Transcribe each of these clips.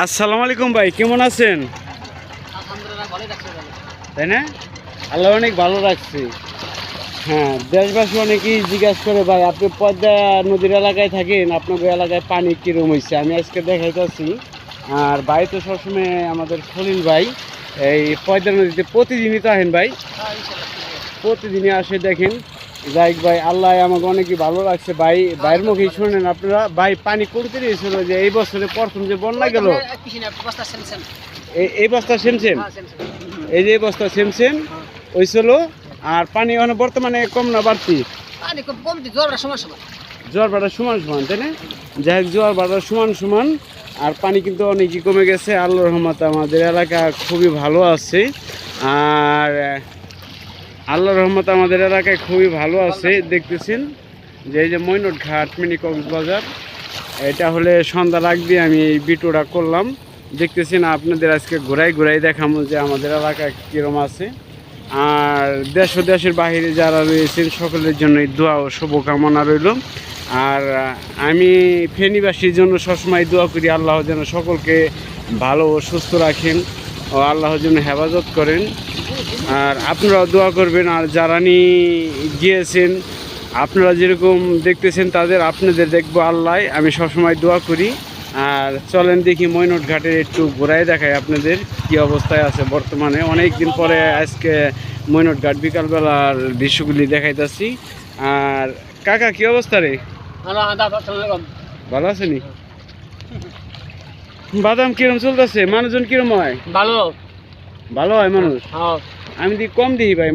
আসসালামু আলাইকুম ভাই, কেমন আছেন? তাই না, আল্লাহ অনেক ভালো রাখছে। হ্যাঁ, দেশবাসী অনেকেই জিজ্ঞাসা করে ভাই আপনি পদ্মা নদীর এলাকায় থাকেন, আপনাদের এলাকায় পানি কীরকম হয়েছে। আমি আজকে দেখাইতেছি। আর ভাই তো সবসময় আমাদের খলিল ভাই এই পদ্মা নদীতে প্রতিদিনই তো আহেন ভাই, প্রতিদিনই আসে দেখেন। যাই ভাই, আল্লাহ আমাকে অনেকই ভালো লাগছে ভাই। ভাইয়ের মুখেই শুনেন আপনারা ভাই, পানি কমতে দিয়েছিল যে এই বছরে প্রথম যে বন্যা গেল, এই বস্তা সেমছেন, এই যে বস্তা সেমছেন হয়েছিল। আর পানি মানে বর্তমানে কম না বাড়তি? জোয়ার বাড়ার সমান সমান, তাই না? যাই হোক, জোয়ার বাড়ার সমান সমান। আর পানি কিন্তু অনেকই কমে গেছে, আল্লাহর রহমতে আমাদের এলাকা খুবই ভালো আছে। আর আল্লাহর রহমতে আমাদের এলাকায় খুবই ভালো আছে। দেখতেছেন যে এই যে মৈনট ঘাট মিনি কক্সবাজার, এটা হলে সন্ধ্যা লাগবে আমি এই ভিডিওটা করলাম। দেখতেছেন আপনাদের আজকে ঘোরাই ঘোরাই দেখাবো যে আমাদের এলাকা কীরকম আছে। আর দেশ ও দেশের বাহিরে যারা রয়েছেন সকলের জন্য দোয়া ও শুভকামনা রইল। আর আমি ফেনীবাসীর জন্য সবসময় দোয়া করি, আল্লাহ যেন সকলকে ভালো ও সুস্থ রাখেন ও আল্লাহর জন্য হেফাজত করেন। আর আপনারাও দোয়া করবেন। আর যারা নিয়ে গিয়েছেন, আপনারা যেরকম দেখতেছেন তাদের আপনাদের দেখবো আল্লাহ, আমি সবসময় দোয়া করি। আর চলেন দেখি মৈনট ঘাটের একটু ঘোরাই দেখাই আপনাদের কি অবস্থায় আছে বর্তমানে। অনেক দিন পরে আজকে মৈনট ঘাট বিকালবেলার দৃশ্যগুলি দেখাইতেছি। আর কাকা কি অবস্থা রে? ভালো আছেনি? বাদাম কিরম চলতেছে? মানুষজন কিরম হয়? ভালো ভালো হয় মানুষ? আমি দি কম দিই ভাই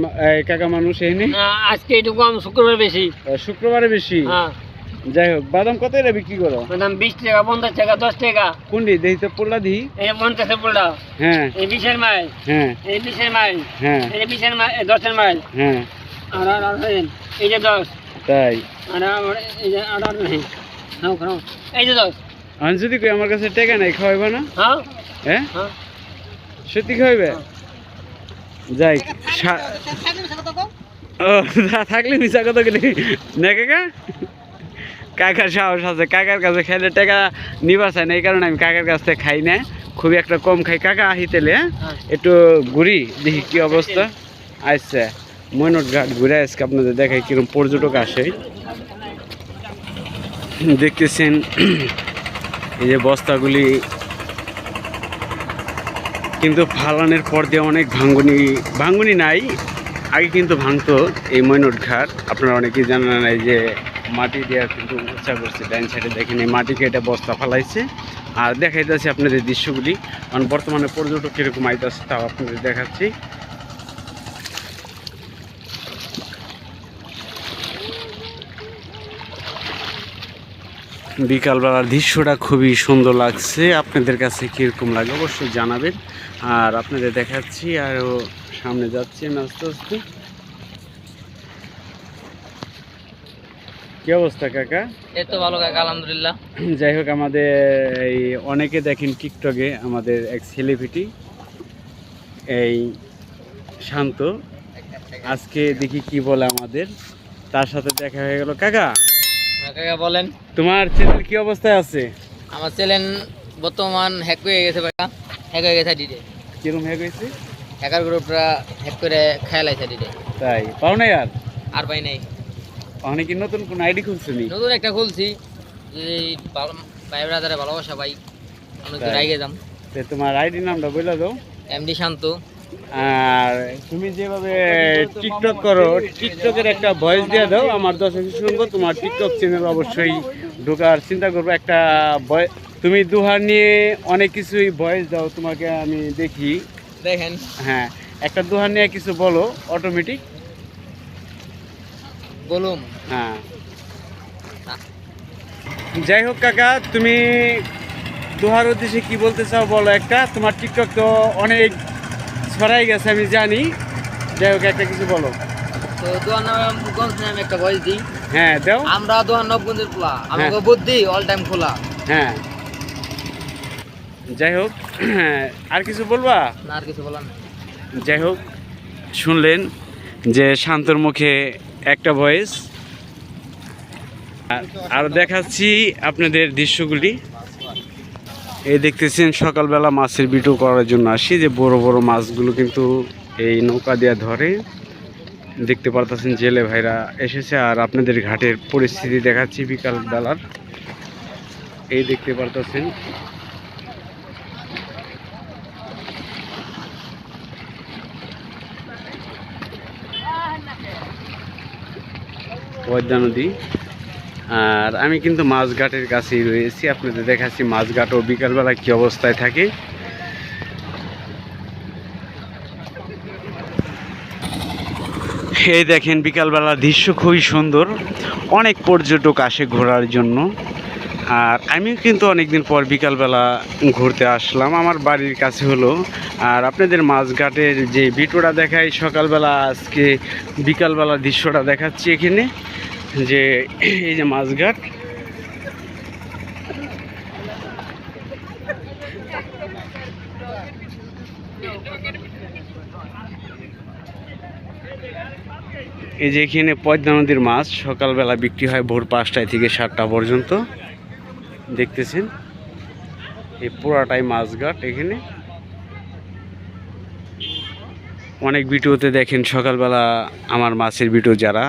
কাকা মানুষ এখানে। আজকে একটু কম, শুক্রবার বেশি। শুক্রবারে বেশি। যাই হোক, বাদাম কত এটা বিক্রি করো? বাদাম 20 টাকা, 50 টাকা, 10 টাকা। কোনটি দেখি তো পোল্লা দিই। এই 50 পোল্লা। হ্যাঁ, এই 20 মাইল। হ্যাঁ, এই 20 মাইল। হ্যাঁ, এই 20 মাইল, 10 মাইল। হ্যাঁ। আর এই যে 10। তাই? আর এই যে 8 নেই। নাও খাও। এই যে 10। আমি যদি কই আমার কাছে টাকা নাই, খাওয়াইবা না? হ্যাঁ, হ্যাঁ, হ্যাঁ। সত্যি খাওয়াইবে? যাই ও থাকলে মিশা কথা গেলে না কাকা। কাকার সাহস আছে, কাকার কাছে খাইলে টাকা নিবা চায় না, এই কারণে আমি কাকার কাছ থেকে খাই না, খুবই একটা কম খাই। কাকা আহিতেলে একটু ঘুরি দেখি কি অবস্থা। আচ্ছা, মৈনট ঘাট ঘুরে আজকে আপনাদের দেখাই কিরকম পর্যটক আসে। দেখতেছেন এই যে বস্তাগুলি কিন্তু ফালানের পর দিয়ে অনেক ভাঙ্গুনি নাই, আগে কিন্তু ভাঙতো এই মৈনট ঘাট। আপনারা অনেকেই জানেন না, এই যে মাটি দেওয়ার কিন্তু উৎসাহ করছে। ডাইন সাইডে দেখেন এই মাটিকে এটা বস্তা ফালাইছে। আর দেখাইতেছে আপনাদের দৃশ্যগুলি, কারণ বর্তমানে পর্যটক কীরকম আইতেছে তাও আপনাদের দেখাচ্ছি। বিকালবেলার দৃশ্যটা খুবই সুন্দর লাগছে। আপনাদের কাছে কীরকম লাগে অবশ্যই জানাবেন। আর আপনাদের দেখাচ্ছি, আরও সামনে যাচ্ছি আমি আস্তে আস্তে। কি অবস্থা কাকা? এই তো ভালো কাকা, আলহামদুলিল্লাহ। যাই হোক, আমাদের এই অনেকে দেখেন টিকটকে আমাদের এক সেলিব্রিটি এই শান্ত, আজকে দেখি কি বলে আমাদের, তার সাথে দেখা হয়ে গেল। কাকা কাকা বলেন, তোমার চ্যানেল কি অবস্থায় আছে? আমার চ্যানেল বর্তমান হ্যাক হয়ে গেছে ভাই, হ্যাক হয়ে গেছে ডিডে। কিরকম হ্যাক হয়েছে? হ্যাকার গ্রুপরা হ্যাক করে খেয়াল আছে ডিডে। তাই পাও না? আর পাই নাই। অনেকে নতুন কোন আইডি খুলছে নি? নতুন একটা খুলছি, যদি ভাই ব্রাদারে ভালোবাসা ভাই, আমি তো রাইগে যাম। তোমার আইডি নামটা বলে দাও। এমডি শান্ত। আর তুমি যেভাবে টিকটক করো, টিকটকের একটা ভয়েস দিয়ে দাও, আমার দর্শক শুনবো। তোমার টিকটক চ্যানেল অবশ্যই ঢোকার চিন্তা করবো। একটা তুমি দুহার নিয়ে অনেক কিছুই ভয়েস দাও, তোমাকে আমি দেখি। দেখেন, হ্যাঁ, একটা দুহার নিয়ে কিছু বলো অটোমেটিক বলুম। হ্যাঁ, যাই হোক কাকা, তুমি দুহার উদ্দেশ্যে কি বলতে চাও বলো একটা। তোমার টিকটক তো অনেক ছড়াই গেছে আমি জানি, যাই হোক একটা কিছু বলো। তো দোয়ানগঞ্জ নামে আমি একটা ভয়েস দিই। হ্যাঁ দাও। আমরা দোয়ানগঞ্জের পোলা, আমাকে বুদ্ধি অল টাইম খোলা। হ্যাঁ, যাই হোক, আর কিছু বলবা? না, আর কিছু বলার না। যাই হোক, শুনলেন যে শান্তর মুখে একটা ভয়েস। আর দেখাচ্ছি আপনাদের দৃশ্যগুলি। এই দেখতেছেন সকালবেলা মাছের বিটু করার জন্য আসি, যে বড় বড় মাছগুলো কিন্তু এই নৌকা দিয়ে ধরে। দেখতে পারতেছেন জেলে ভাইরা এসেছে, আর আপনাদের ঘাটের পরিস্থিতি দেখাচ্ছি বিকাল বেলার। এই দেখতে পারতেছেন পদ্মা নদী। আর আমি কিন্তু মাছঘাটের কাছেই রয়েছি, আপনাদের দেখাচ্ছি মাছঘাট ও বিকালবেলা কি অবস্থায় থাকে। এই দেখেন বিকালবেলার দৃশ্য খুবই সুন্দর, অনেক পর্যটক আসে ঘোরার জন্য। আর আমিও কিন্তু অনেকদিন পর বিকালবেলা ঘুরতে আসলাম, আমার বাড়ির কাছে হলো। আর আপনাদের মাছঘাটের যে ভিডিওটা দেখাই সকালবেলা, আজকে বিকালবেলার দৃশ্যটা দেখাচ্ছি এখানে, যে এই যে মাছঘাট। এই যে এখানে পদ্মা নদীর মাছ সকালবেলা বিক্রি হয় ভোর 5টা থেকে 7টা পর্যন্ত। দেখতেছেন এই পুরাটাই মাছঘাট। এখানে অনেক ভিডিওতে দেখেন সকালবেলা আমার মাছের ভিডিও, যারা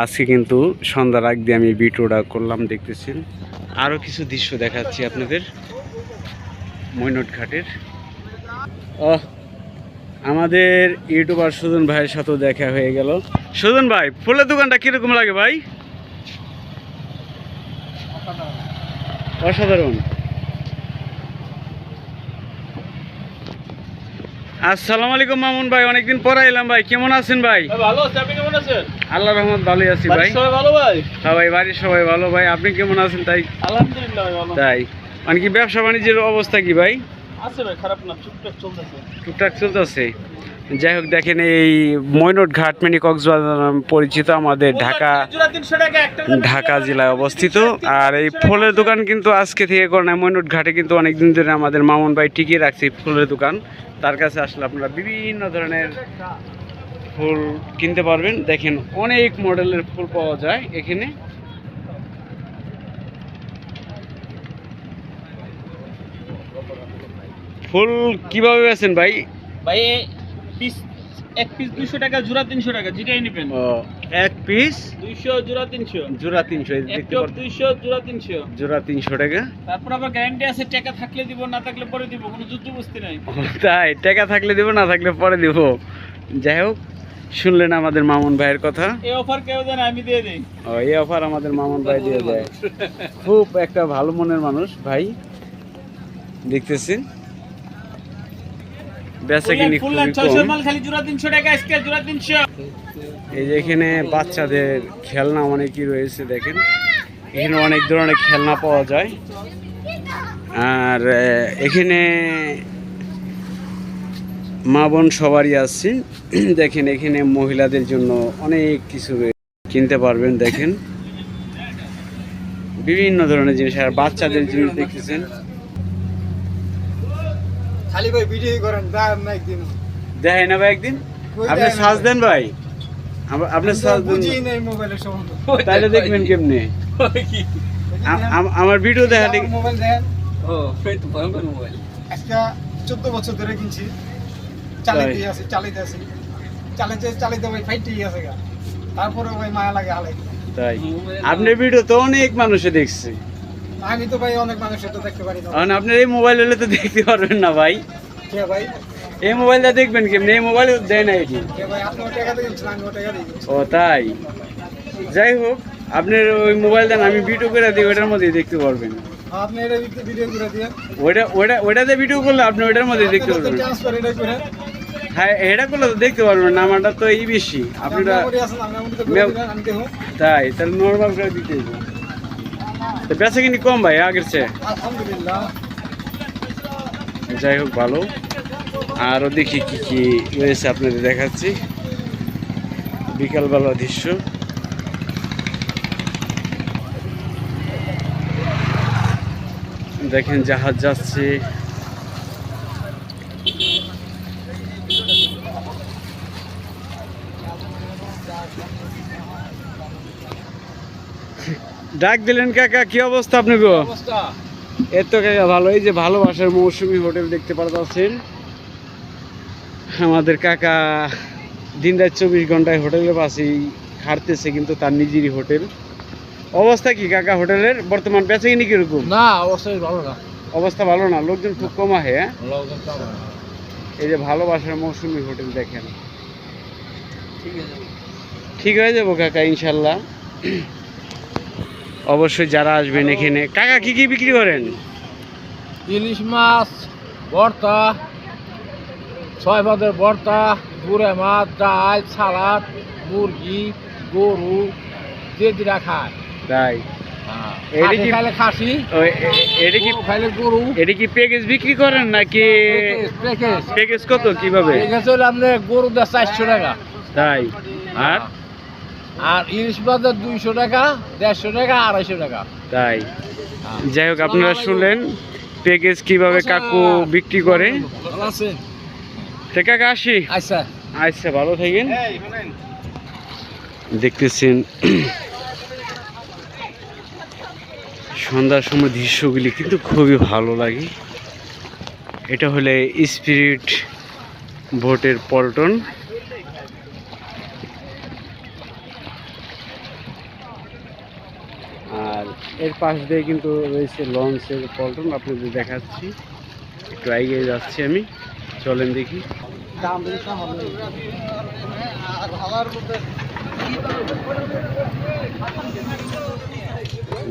আজকে কিন্তু সন্ধ্যার আগ দিয়ে আমি ভিডিওটা করলাম। দেখতেছেন আরও কিছু দৃশ্য দেখাচ্ছি আপনাদের মৈনট ঘাটের। আমাদের ইউটিউবার সুজন ভাইয়ের সাথেও দেখা হয়ে গেল। সুজন ভাই, ফুলের দোকানটা কিরকম লাগে ভাই? অসাধারণ। আসসালামু আলাইকুম মামুন ভাই, অনেকদিন পরে এলাম ভাই, কেমন আছেন ভাই? ভালো আছি, আপনি কেমন আছেন? আল্লাহর রহমত ভালোই আছি ভাই। সবাই ভালো ভাই? হ্যাঁ ভাই, বাড়ির সবাই ভালো ভাই। আপনি কেমন আছেন? তাই আলহামদুলিল্লাহ ভালো। তাই মানে কি ব্যবসা বাণিজ্যের অবস্থা কি ভাই? আছে ভাই, খারাপ না, টুকটাক চলতেছে। টুকটাক চলতেছে। যাই হোক, দেখেন এই মৈনট ঘাট মিনি কক্সবাজার নামে পরিচিত, আমাদের ঢাকা জেলায় অবস্থিত। আর এই ফুলের দোকান কিন্তু আজকে থেকে করে না, মৈনট ঘাটে কিন্তু অনেকদিন ধরে আমাদের মামুন ভাই টিকিয়ে রাখছে ফুলের দোকান। তার কাছে আসলে আপনারা বিভিন্ন ধরনের ফুল কিনতে পারবেন। দেখেন অনেক মডেলের ফুল পাওয়া যায় এখানে। ফুল কিভাবে বেচেন ভাই? ভাই পিস এক পিস 200 টাকা, জোড়া 300 টাকা, যেটাই নেবেন। ও, এক পিস 200, জোড়া 300। জোড়া 300। এক টপ 200, জোড়া 300। জোড়া 300 টাকা। তারপর আবার গ্যারান্টি আছে, টাকা থাকলে দিব, না থাকলে পরে দিব, কোনো যুদ্ধ বস্তি নাই। তাই টাকা থাকলে দেবো, না থাকলে পরে দেব। যাই হোক, শুনলেন আমাদের মামুন ভাইয়ের কথা। এই অফার কেউ দেন, আমি দিয়ে দেই। ও, এই অফার আমাদের মামুন ভাই দিয়ে দেয়। খুব একটা ভালো মনের মানুষ ভাই। দেখতেছেন বেচা কিনি খুবই কম। মাল খালি জোড়া 300 টাকা, আজকে জোড়া 300। এই যে এখানে বাচ্চাদের খেলনা অনেকই রয়েছে, দেখেন এখানে অনেক ধরনের খেলনা পাওয়া যায়। আর এখানে মা বোন সবারই আছে। দেখেন এখানে মহিলাদের জন্য অনেক কিছু কিনতে পারবেন। দেখেন বিভিন্ন ধরনের জিনিস, আর বাচ্চাদের জিনিস দেখতেছেন। খালি ভাই ভিডিও করেন, দাঁড়ান না একদিন। দেখেন না ভাই একদিন, আপনি সাজ দেন ভাই, আপনি সাজ দেন, বুঝি নাই মোবাইলের সম্বন্ধে। তাহলে দেখবেন কেমনে আমার ভিডিও দেখা দেখি। মোবাইল দেন। ও, ফেট ভয়ঙ্কর মোবাইল। আজকে 14 বছর ধরে কিনছি, চালাইতে আছি। চালাইতে ভাই ফাইটেই আছে গা। তারপরে ভাই মায়া লাগে হালাই। তাই আপনার ভিডিও তো অনেক মানুষে দেখছে। আমি তো ভাই অনেক মানুষের তো দেখতে পারি না। কারণ আপনার এই মোবাইল হলে তো দেখতে পারবেন না ভাই। কে ভাই? এই মোবাইলটা দেখবেন কেমনি? এই মোবাইল দেয় না এটি। কে ভাই? আপনি টাকা দিয়ে কিনছেন, আমি টাকা দিয়ে কিনছি। ও তাই। যাই হোক, আপনার ওই মোবাইল দেন, আমি ভিডিও করে দিই, ওইটার মধ্যেই দেখতে পারবেন। আপনি এটা ভিডিও করে দিয়েন। ওইটাতে ভিডিও করলে আপনি ওইটার মধ্যে দেখতে পারবেন। ট্রান্সফার এটা করে। হ্যাঁ, এটা করলে তো দেখতে পারবেন না, আমারটা তো এই বেশি। আপনারা আমি দেখো। তাই তাহলে নর্মাল করে দিতে হবে। তো বেচা কিনি কম ভাই আগের চেয়ে। আলহামদুলিল্লাহ। যাই হোক, ভালো। আরও দেখি কি কি রয়েছে আপনাদের দেখাচ্ছি বিকালবেলা দৃশ্য। দেখেন জাহাজ যাচ্ছে। ডাক দিলেন কাকা, কি অবস্থা আপনি গো? এত কাকা ভালো। এই যে ভালোবাসার মৌসুমী হোটেল দেখতে পাচ্ছেন, আমাদের কাকা দিন রাত 24 ঘন্টায় হোটেলের পাশেই খাটতেছে, কিন্তু তার নিজেরই হোটেল। অবস্থা কি কাকা হোটেলের বর্তমান বেচাকিনি কিরকম? না, অবশ্যই ভালো না। অবস্থা ভালো না, লোকজন খুব কম আহে। হ্যাঁ, লোকজন কম। এই যে ভালোবাসার মৌসুমী হোটেল দেখেন। ঠিক আছে, ঠিক হয়ে যাবো কাকা ইনশাল্লাহ। অবশ্যই যারা আসবেন এখানে। কাকা কি কি বিক্রি করেন? ইলিশ মাছ ভর্তা, 6 ভাতের ভর্তা, গুড়ে মাছ, ডাল, সালাদ, মুরগি, গরু, যে যেটা খায়। তাই এটা কি খাইলে খাসি, এটা কি খাইলে গরু। এটা কি প্যাকেজ বিক্রি করেন নাকি? প্যাকেজ প্যাকেজ কত কিভাবে? প্যাকেজ হলে আপনার গরু দেয় 400 টাকা। তাই আর আর ইলিশ মাছের 200 টাকা, 150 টাকা, 250 টাকা। তাই যাই হোক, আপনারা শুনলেন প্যাকেজ কিভাবে কাকু বিক্রি করে। ভালো আছেন? ঠিক কাকা, আসি। আচ্ছা আচ্ছা, ভালো থাকেন। দেখতেছেন সন্ধ্যার সময় দৃশ্যগুলি কিন্তু খুবই ভালো লাগে। এটা হলে স্পিরিট বোটের পল্টন। আর এর পাশ দিয়ে কিন্তু রয়েছে লঞ্চের পল্টন, আপনাদের দেখাচ্ছি। একটু এগিয়ে যাচ্ছি আমি, চলেন দেখি।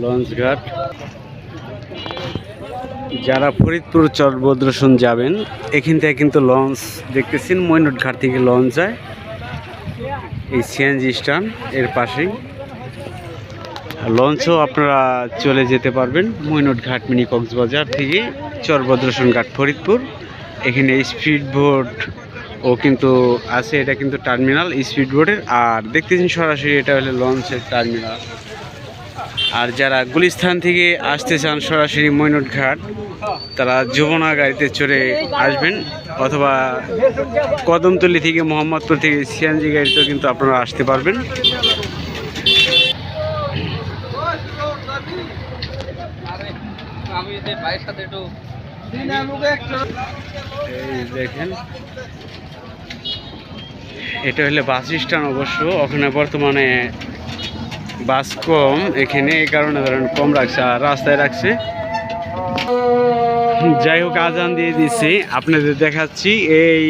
লঞ্চ ঘাট। যারা ফরিদপুর চরভদ্রসন যাবেন এখান থেকে কিন্তু লঞ্চ দেখতেছেন, মৈনট ঘাট থেকে লঞ্চ যায় এই সিএনজি স্ট্যান্ড এর পাশেই। লঞ্চও আপনারা চলে যেতে পারবেন মৈনট ঘাট মিনি কক্সবাজার থেকে চরভদ্রসন ঘাট ফরিদপুর। এখানে স্পিড বোট ও কিন্তু আছে, এটা কিন্তু টার্মিনাল স্পিড বোটের। আর দেখতেছেন সরাসরি এটা হলো লঞ্চের টার্মিনাল। আর যারা গুলিস্তান থেকে আসতে চান সরাসরি মৈনট ঘাট, তারা যমুনা গাড়িতে চড়ে আসবেন, অথবা কদমতলী থেকে মোহাম্মদপুর থেকে সিএনজি গাড়িতেও কিন্তু আপনারা আসতে পারবেন। আমি ভাইয়ের সাথে একটু এই দেখেন, এটা হলে বাস স্ট্যান্ড। অবশ্য ওখানে বর্তমানে বাস কম, এখানে এই কারণে ধরেন কম রাখছে আর রাস্তায় রাখছে। যাই হোক, আজান দিয়ে দিচ্ছি, আপনাদের দেখাচ্ছি। এই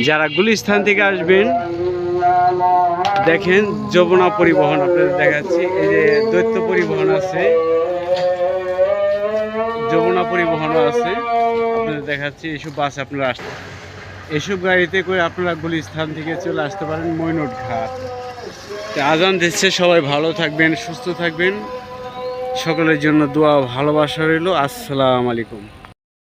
যারা গুলিস্তান থেকে আসবেন দেখেন যমুনা পরিবহন আপনাদের দেখাচ্ছি। এই যে দৈত্য পরিবহন আছে, যমুনা পরিবহনও আছে, আপনাদের দেখাচ্ছি। এইসব বাস আপনারা আসতে, এসব গাড়িতে করে আপনারা গুলিস্তান থেকে চলে আসতে পারেন মৈনট ঘাট। আজান দিচ্ছে, সবাই ভালো থাকবেন, সুস্থ থাকবেন। সকলের জন্য দোয়া ভালোবাসা রইল। আসসালামু আলাইকুম।